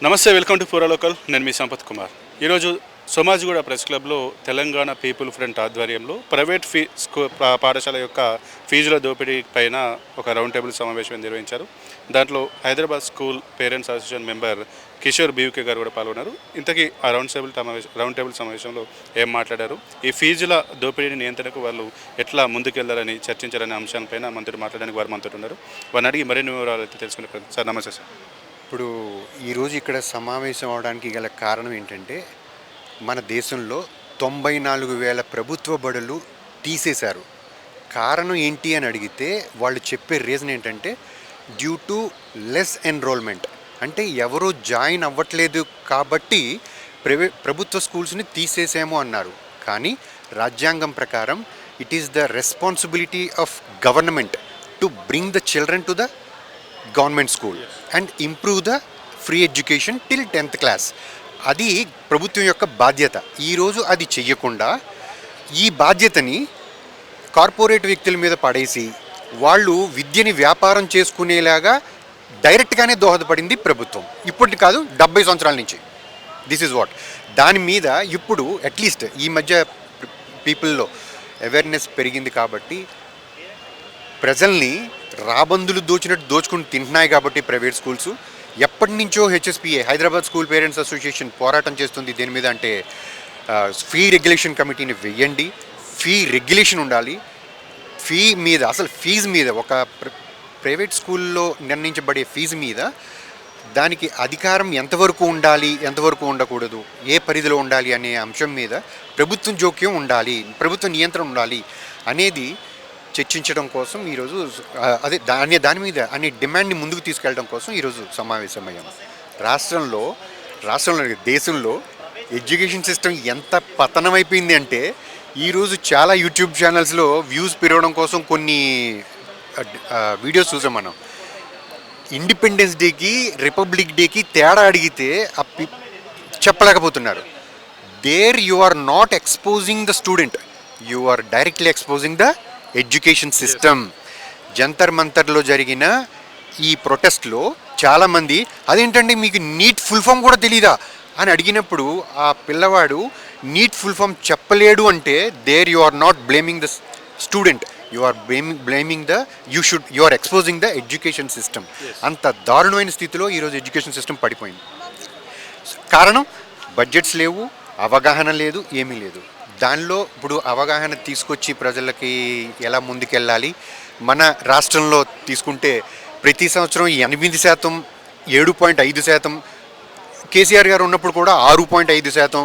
నమస్తే, welcome to పూరా local. నేను మీ సంపత్ కుమార్. ఈరోజు సోమాజిగూడ ప్రెస్ క్లబ్లో తెలంగాణ పీపుల్ ఫ్రంట్ ఆధ్వర్యంలో ప్రైవేట్ పాఠశాల యొక్క ఫీజుల దోపిడీ పైన ఒక రౌండ్ టేబుల్ సమావేశం నిర్వహించారు. దాంట్లో Hyderabad school parents association member Kishore BVK గారు కూడా పాల్గొన్నారు. ఇంతకీ ఆ రౌండ్ టేబుల్ సమావేశంలో ఏం మాట్లాడారు, ఈ ఫీజుల దోపిడీ నియంత్రణకు వాళ్ళు ఎట్లా ముందుకెళ్లాలని చర్చించారనే అంశాలపైన మనతో మాట్లాడడానికి వారు మనతో ఉన్నారు. వారిని అడిగి మరిన్ని వివరాలు అయితే తెలుసుకునే ప్రయత్నం. సార్ నమస్తే సార్. ఇప్పుడు ఈరోజు ఇక్కడ సమావేశం అవడానికి గల కారణం ఏంటంటే, మన దేశంలో 94,000 ప్రభుత్వ బడులు తీసేశారు. కారణం ఏంటి అని అడిగితే వాళ్ళు చెప్పే రీజన్ ఏంటంటే డ్యూ టు లెస్ ఎన్రోల్మెంట్. అంటే ఎవరూ జాయిన్ అవ్వట్లేదు కాబట్టి ప్రభుత్వ స్కూల్స్ని తీసేసాము అన్నారు. కానీ రాజ్యాంగం ప్రకారం it is the responsibility of government to bring the children to the government school and improve the free education till 10th class. అది ప్రభుత్వం యొక్క బాధ్యత. ఈరోజు అది చెయ్యకుండా ఈ బాధ్యతని కార్పొరేట్ వ్యక్తుల మీద పడేసి వాళ్ళు విద్యని వ్యాపారం చేసుకునేలాగా డైరెక్ట్గానే దోహదపడింది ప్రభుత్వం. ఇప్పటి కాదు, 70 సంవత్సరాల నుంచి. This is what. దాని మీద ఇప్పుడు అట్లీస్ట్ ఈ మధ్య పీపుల్లో అవేర్నెస్ పెరిగింది కాబట్టి, ప్రజల్ని రాబందులు దోచినట్టు దోచుకుని తింటున్నాయి కాబట్టి ప్రైవేట్ స్కూల్స్ ఎప్పటి నుంచో HSPA Hyderabad school parents association పోరాటం చేస్తుంది దేని మీద అంటే, ఫీ రెగ్యులేషన్ కమిటీని వెయ్యండి, ఫీ రెగ్యులేషన్ ఉండాలి, ఫీ మీద అసలు ఫీజు మీద ఒక ప్రైవేట్ స్కూల్లో నిర్ణయించబడే ఫీజు మీద దానికి అధికారం ఎంతవరకు ఉండాలి, ఎంతవరకు ఉండకూడదు, ఏ పరిధిలో ఉండాలి అనే అంశం మీద ప్రభుత్వం జోక్యం ఉండాలి, ప్రభుత్వ నియంత్రణ ఉండాలి అనేది చర్చించడం కోసం ఈరోజు దాని మీద అనే డిమాండ్ని ముందుకు తీసుకెళ్ళడం కోసం ఈరోజు సమావేశమయ్యాం. రాష్ట్రంలో దేశంలో ఎడ్యుకేషన్ సిస్టమ్ ఎంత పతనమైపోయింది అంటే, ఈరోజు చాలా యూట్యూబ్ ఛానల్స్లో వ్యూస్ పెరగడం కోసం కొన్ని వీడియోస్ చూసాం మనం. ఇండిపెండెన్స్ డేకి రిపబ్లిక్ డేకి తేడా అడిగితే చెప్పలేకపోతున్నారు. There you are not exposing the student, you are directly exposing the education system. జంతర్ మంతర్లో జరిగిన ఈ ప్రొటెస్ట్లో చాలామంది అదేంటంటే మీకు నీట్ ఫుల్ ఫామ్ కూడా తెలీదా అని అడిగినప్పుడు ఆ పిల్లవాడు నీట్ ఫుల్ ఫామ్ చెప్పలేడు అంటే there you are not blaming the student, you are blaming the you are exposing the education system. అంత దారుణమైన స్థితిలో ఈరోజు ఎడ్యుకేషన్ సిస్టమ్ పడిపోయింది. కారణం బడ్జెట్స్ లేవు, అవగాహన లేదు, ఏమీ లేదు. దానిలో ఇప్పుడు అవగాహన తీసుకొచ్చి ప్రజలకి ఎలా ముందుకెళ్ళాలి. మన రాష్ట్రంలో తీసుకుంటే ప్రతి సంవత్సరం 8%, 7.5%, కేసీఆర్ గారు ఉన్నప్పుడు కూడా 6.5%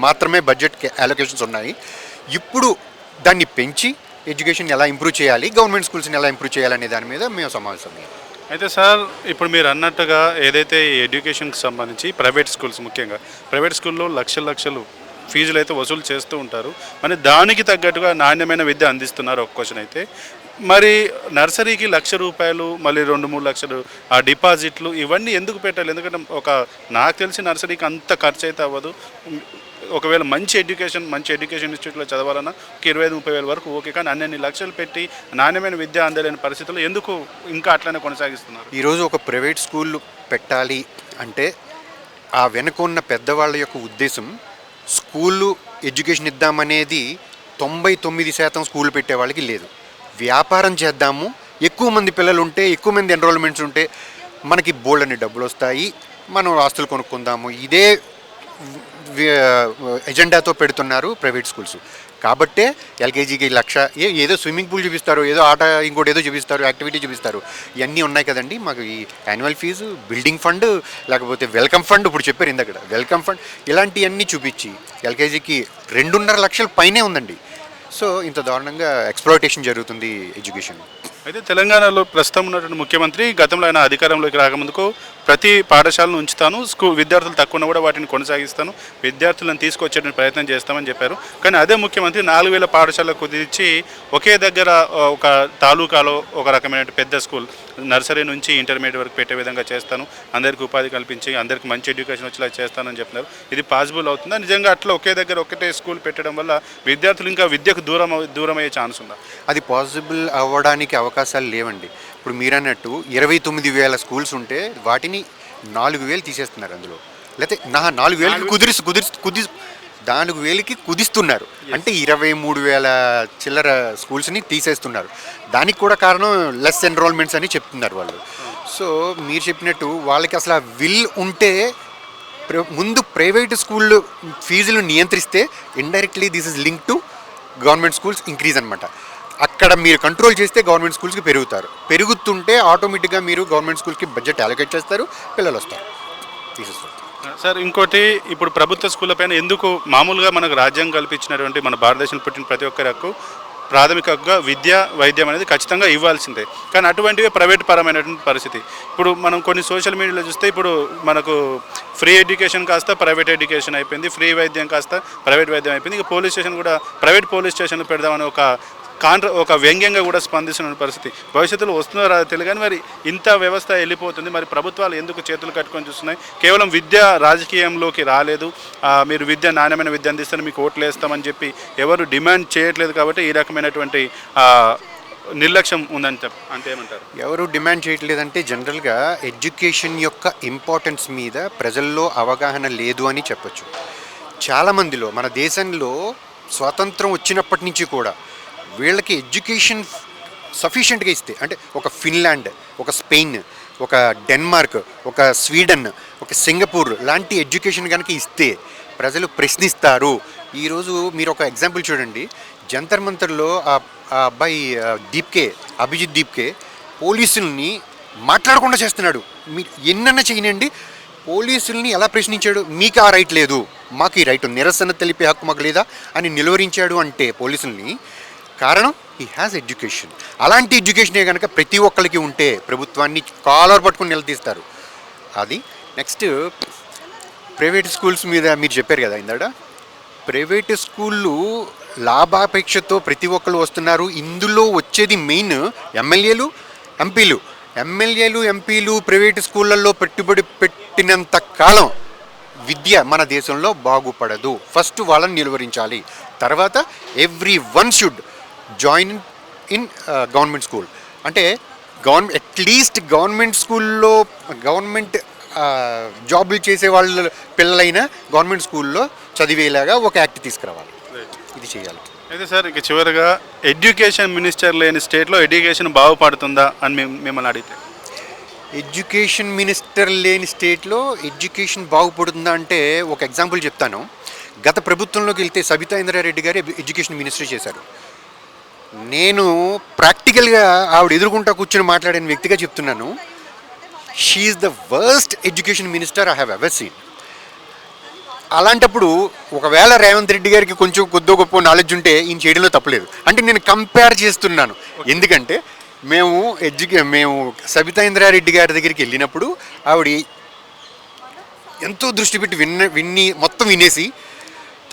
మాత్రమే బడ్జెట్ అలొకేషన్స్ ఉన్నాయి. ఇప్పుడు దాన్ని పెంచి ఎడ్యుకేషన్ ఎలా ఇంప్రూవ్ చేయాలి, గవర్నమెంట్ స్కూల్స్ని ఎలా ఇంప్రూవ్ చేయాలనే దాని మీద మేము సమావేశమయ్యాం. అయితే సార్, ఇప్పుడు మీరు అన్నట్టుగా ఏదైతే ఎడ్యుకేషన్కి సంబంధించి ప్రైవేట్ స్కూల్స్, ముఖ్యంగా ప్రైవేట్ స్కూల్లో లక్షలు ఫీజులు అయితే వసూలు చేస్తూ ఉంటారు. మరి దానికి తగ్గట్టుగా నాణ్యమైన విద్య అందిస్తున్నారు. ఒక క్వశ్చన్ అయితే, మరి నర్సరీకి ₹1,00,000, మళ్ళీ 2-3 లక్షలు ఆ డిపాజిట్లు ఇవన్నీ ఎందుకు పెట్టాలి? ఎందుకంటే నాకు తెలిసి నర్సరీకి అంత ఖర్చు అయితే అవ్వదు. ఒకవేళ మంచి ఎడ్యుకేషన్ ఇన్స్టిట్యూట్లో చదవాలన్నా 25-30 వేల వరకు ఓకే. కానీ అన్ని లక్షలు పెట్టి నాణ్యమైన విద్య అందలేని పరిస్థితుల్లో ఎందుకు ఇంకా అట్లనే కొనసాగిస్తున్నారు? ఈరోజు ఒక ప్రైవేట్ స్కూల్ పెట్టాలి అంటే ఆ వెనుక ఉన్న పెద్దవాళ్ళ యొక్క ఉద్దేశం స్కూలు ఎడ్యుకేషన్ ఇద్దామనేది 99% స్కూల్ పెట్టే వాళ్ళకి లేదు. వ్యాపారం చేద్దాము, ఎక్కువ మంది పిల్లలు ఉంటే, ఎక్కువ మంది ఎన్రోల్మెంట్స్ ఉంటే మనకి బోల్డ్ అన్ని డబ్బులు వస్తాయి, మనం ఆస్తులు కొనుక్కుందాము, ఇదే ఎజెండాతో పెడుతున్నారు ప్రైవేట్ స్కూల్స్. కాబట్టే ఎల్కేజీకి 1,00,000, ఏదో స్విమ్మింగ్ పూల్ చూపిస్తారు, ఏదో ఆట ఇంకోటి ఏదో చూపిస్తారు, యాక్టివిటీ చూపిస్తారు, ఇవన్నీ ఉన్నాయి కదండి. మాకు ఈ యాన్యువల్ ఫీజు, బిల్డింగ్ ఫండ్, లేకపోతే వెల్కమ్ ఫండ్, ఇప్పుడు చెప్పారు ఇందక్కడ వెల్కమ్ ఫండ్, ఇలాంటివన్నీ చూపించి ఎల్కేజీకి 2.5 లక్షల పైనే ఉందండి. సో ఇంత దారుణంగా ఎక్స్‌ప్లాయిటేషన్ జరుగుతుంది ఎడ్యుకేషన్. అయితే తెలంగాణలో ప్రస్తుతం ఉన్నటువంటి ముఖ్యమంత్రి గతంలో ఆయన అధికారంలోకి రాకముందుకు ప్రతి పాఠశాలను ఉంచుతాను, విద్యార్థులు తక్కువ ఉన్న కూడా వాటిని కొనసాగిస్తాను, విద్యార్థులను తీసుకొచ్చేటువంటి ప్రయత్నం చేస్తామని చెప్పారు. కానీ అదే ముఖ్యమంత్రి 4,000 పాఠశాలకు కుదిర్చి ఒకే దగ్గర ఒక తాలూకాలో ఒక రకమైన పెద్ద స్కూల్ నర్సరీ నుంచి ఇంటర్మీడియట్ వరకు పెట్టే విధంగా చేస్తాను, అందరికీ ఉపాధి కల్పించి అందరికీ మంచి ఎడ్యుకేషన్ వచ్చేలా చేస్తానని చెప్తున్నారు. ఇది పాసిబుల్ అవుతుందా నిజంగా? అట్లా ఒకే దగ్గర ఒకటే స్కూల్ పెట్టడం వల్ల విద్యార్థులు ఇంకా విద్యకు దూరం అయ్యే ఛాన్స్ ఉందా? అది పాసిబుల్ అవ్వడానికి అవకాశాలు లేవండి. ఇప్పుడు మీరన్నట్టు 29,000 స్కూల్స్ ఉంటే వాటిని 4,000 తీసేస్తున్నారు అందులో. లేకపోతే 4,000కి 4,000కి కుదిస్తున్నారు. అంటే 23,000 చిల్లర స్కూల్స్ని తీసేస్తున్నారు. దానికి కూడా కారణం లెస్ ఎన్రోల్మెంట్స్ అని చెప్తున్నారు వాళ్ళు. సో మీరు చెప్పినట్టు వాళ్ళకి అసలు ఆ విల్ ఉంటే ముందు ప్రైవేట్ స్కూళ్ళు ఫీజులు నియంత్రిస్తే indirectly this is link to government schools increase అనమాట. అక్కడ మీరు కంట్రోల్ చేస్తే గవర్నమెంట్ స్కూల్స్కి పెరుగుతుంటే ఆటోమేటిక్గా మీరు గవర్నమెంట్ స్కూల్కి బడ్జెట్ అలొకేట్ చేస్తారు, పిల్లలు వస్తారు. తీసేస్తారు. సార్ ఇంకోటి, ఇప్పుడు ప్రభుత్వ స్కూళ్ళ పైన ఎందుకు మామూలుగా మనకు రాజ్యాంగం కల్పించినటువంటి మన భారతదేశంలో పుట్టిన ప్రతి ఒక్కరి హక్కు ప్రాథమిక హక్కుగా విద్య వైద్యం అనేది ఖచ్చితంగా ఇవ్వాల్సిందే. కానీ అటువంటివి ప్రైవేట్ పరమైనటువంటి పరిస్థితి. ఇప్పుడు మనం కొన్ని సోషల్ మీడియాలో చూస్తే ఇప్పుడు మనకు ఫ్రీ ఎడ్యుకేషన్ కాస్త ప్రైవేట్ ఎడ్యుకేషన్ అయిపోయింది, ఫ్రీ వైద్యం కాస్త ప్రైవేట్ వైద్యం అయిపోయింది. ఇక పోలీస్ స్టేషన్ కూడా ప్రైవేట్ పోలీస్ స్టేషన్ పెడదామని ఒక వ్యంగ్యంగా కూడా స్పందిస్తున్న పరిస్థితి. భవిష్యత్తులో వస్తుందో రాదో తెలియదు, కానీ మరి ఇంత వ్యవస్థ వెళ్ళిపోతుంది. మరి ప్రభుత్వాలు ఎందుకు చేతులు కట్టుకొని చూస్తున్నాయి? కేవలం విద్య రాజకీయంలోకి రాలేదు, మీరు నాణ్యమైన విద్య అందిస్తే మీకు ఓట్లు వేస్తామని చెప్పి ఎవరు డిమాండ్ చేయట్లేదు. కాబట్టి ఈ రకమైనటువంటి నిర్లక్ష్యం ఉందని అంటే ఏమంటారు? ఎవరు డిమాండ్ చేయట్లేదంటే జనరల్గా ఎడ్యుకేషన్ యొక్క ఇంపార్టెన్స్ మీద ప్రజల్లో అవగాహన లేదు అని చెప్పొచ్చు. చాలామందిలో మన దేశంలో స్వాతంత్రం వచ్చినప్పటి నుంచి కూడా వీళ్ళకి ఎడ్యుకేషన్ సఫిషియెంట్గా ఇస్తే, అంటే ఒక ఫిన్లాండ్, ఒక స్పెయిన్, ఒక డెన్మార్క్, ఒక స్వీడన్, ఒక సింగపూర్ లాంటి ఎడ్యుకేషన్ కనుక ఇస్తే ప్రజలు ప్రశ్నిస్తారు. ఈరోజు మీరు ఒక ఎగ్జాంపుల్ చూడండి, జంతర్ మంతర్లో ఆ అబ్బాయి అభిజిత్ దీప్కే పోలీసుల్ని మాట్లాడకుండా చేస్తున్నాడు. మీరు ఎన్నన్నా చేయనండి, పోలీసుల్ని ఎలా ప్రశ్నించాడు? మీకు ఆ రైట్ లేదు, మాకు ఈ రైట్, నిరసన తెలిపే హక్కు మాకు లేదా అని నిలువరించాడు. అంటే పోలీసుల్ని కారణం హీ హ్యాస్ ఎడ్యుకేషన్. అలాంటి ఎడ్యుకేషనే కనుక ప్రతి ఒక్కరికి ఉంటే ప్రభుత్వాన్ని కాలర్ పట్టుకుని నిలదీస్తారు. అది నెక్స్ట్ ప్రైవేట్ స్కూల్స్ మీద మీరు చెప్పారు కదా ఇందాక, ప్రైవేట్ స్కూళ్ళు లాభాపేక్షతో ప్రతి ఒక్కరు వస్తున్నారు. ఇందులో వచ్చేది మెయిన్ ఎంపీలు ప్రైవేట్ స్కూళ్ళల్లో పెట్టుబడి పెట్టినంత కాలం విద్య మన దేశంలో బాగుపడదు. ఫస్ట్ వాళ్ళని నిలువరించాలి, తర్వాత every one should join in government school. అంటే అట్లీస్ట్ గవర్నమెంట్ స్కూల్లో గవర్నమెంట్ జాబులు చేసే వాళ్ళ పిల్లలైనా గవర్నమెంట్ స్కూల్లో చదివేలాగా ఒక యాక్ట్ తీసుకురావాలి. ఇది చేయాలి. అయితే సార్ ఇక చివరిగా ఎడ్యుకేషన్ మినిస్టర్ లేని స్టేట్లో ఎడ్యుకేషన్ బాగుపడుతుందా అని మిమ్మల్ని అడిగితే? ఎడ్యుకేషన్ మినిస్టర్ లేని స్టేట్లో ఎడ్యుకేషన్ బాగుపడుతుందా అంటే ఒక ఎగ్జాంపుల్ చెప్తాను. గత ప్రభుత్వంలోకి వెళ్తే సబితా ఇంద్రారెడ్డి గారు ఎడ్యుకేషన్ మినిస్టర్ చేశారు. నేను ప్రాక్టికల్గా ఆవిడ ఎదుర్కొంటా కూర్చొని మాట్లాడిన వ్యక్తిగా చెప్తున్నాను, she's the worst education minister I have ever seen. అలాంటప్పుడు ఒకవేళ రేవంత్ రెడ్డి గారికి కొంచెం కొద్దో గొప్ప నాలెడ్జ్ ఉంటే ఈయన చేయడంలో తప్పలేదు. అంటే నేను కంపేర్ చేస్తున్నాను. ఎందుకంటే మేము సబితా ఇంద్రారెడ్డి గారి దగ్గరికి వెళ్ళినప్పుడు ఆవిడ ఎంతో దృష్టి పెట్టి మొత్తం వినేసి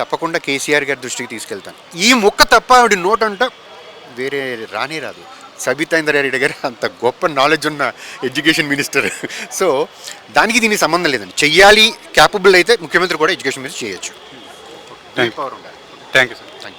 తప్పకుండా కేసీఆర్ గారి దృష్టికి తీసుకెళ్తాను, ఈ ముక్క తప్ప ఆవిడ నోట్ అంట వేరే రాదు. సబితా ఇంద్రారెడ్డి గారు అంత గొప్ప నాలెడ్జ్ ఉన్న ఎడ్యుకేషన్ మినిస్టర్. సో దానికి దీనికి సంబంధం లేదండి. చెయ్యాలి, క్యాపబుల్ అయితే ముఖ్యమంత్రి కూడా ఎడ్యుకేషన్ మినిస్టర్ చేయొచ్చు. Thank you sir. Thank you.